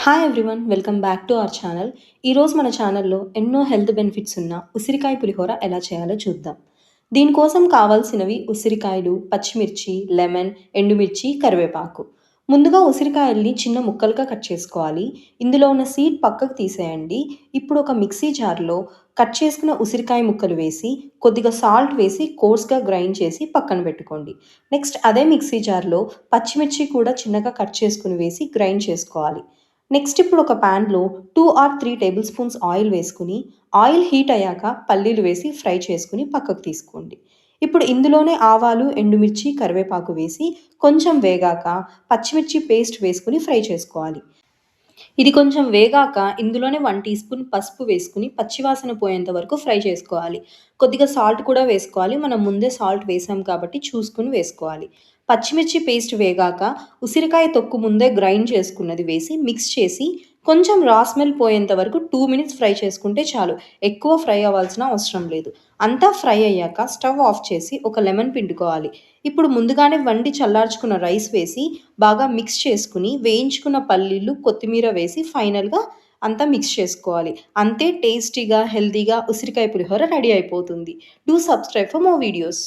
Hi everyone, welcome back to our channel. ఈరోజు మన ఛానల్లో ఎన్నో హెల్త్ బెనిఫిట్స్ ఉన్న ఉసిరికాయ పులిహోర ఎలా చేయాలో చూద్దాం. దీనికోసం కావాల్సినవి ఉసిరికాయలు, పచ్చిమిర్చి, లెమన్, ఎండుమిర్చి, కరివేపాకు. ముందుగా ఉసిరికాయల్ని చిన్న ముక్కలుగా కట్ చేసుకోవాలి. ఇందులో ఉన్న సీడ్ పక్కకు తీసేయండి. ఇప్పుడు ఒక మిక్సీ జార్లో కట్ చేసుకున్న ఉసిరికాయ ముక్కలు వేసి, కొద్దిగా సాల్ట్ వేసి కోర్స్‌గా గ్రైండ్ చేసి పక్కన పెట్టుకోండి. నెక్స్ట్ అదే మిక్సీ జార్లో పచ్చిమిర్చి కూడా చిన్నగా కట్ చేసుకొని వేసి గ్రైండ్ చేసుకోవాలి. నెక్స్ట్ ఇప్పుడు ఒక ప్యాన్‌లో 2 ఆర్ 3 టేబుల్ స్పూన్స్ ఆయిల్ వేసుకొని, ఆయిల్ హీట్ అయ్యాక పల్లీలు వేసి ఫ్రై చేసుకొని పక్కకు తీసుకోండి. ఇప్పుడు ఇందులోనే ఆవాలు, ఎండుమిర్చి, కరివేపాకు వేసి కొంచెం వేగాక పచ్చిమిర్చి పేస్ట్ వేసుకొని ఫ్రై చేసుకోవాలి. ఇది కొంచెం వేగాక ఇందులోనే 1 టీ స్పూన్ పసుపు వేసుకొని పచ్చివాసన పోయేంత వరకు ఫ్రై చేసుకోవాలి. కొద్దిగా సాల్ట్ కూడా వేసుకోవాలి. మనం ముందే సాల్ట్ వేసాం కాబట్టి చూసుకొని వేసుకోవాలి. పచ్చిమిర్చి పేస్ట్ వేగాక ఉసిరికాయ తొక్కు ముందే గ్రైండ్ చేసుకున్నది వేసి మిక్స్ చేసి కొంచెం రా స్మెల్ పోయేంత వరకు 2 మినిట్స్ ఫ్రై చేసుకుంటే చాలు. ఎక్కువ ఫ్రై అవ్వాల్సిన అవసరం లేదు. అంతా ఫ్రై అయ్యాక స్టవ్ ఆఫ్ చేసి ఒక లెమన్ పిండుకోవాలి. ఇప్పుడు ముందుగానే వండి చల్లార్చుకున్న రైస్ వేసి బాగా మిక్స్ చేసుకుని, వేయించుకున్న పల్లీలు, కొత్తిమీర వేసి ఫైనల్‌గా అంతా మిక్స్ చేసుకోవాలి. అంతే, టేస్టీగా, హెల్తీగా ఉసిరికాయ పులిహోర రెడీ అయిపోతుంది. Do subscribe for more videos.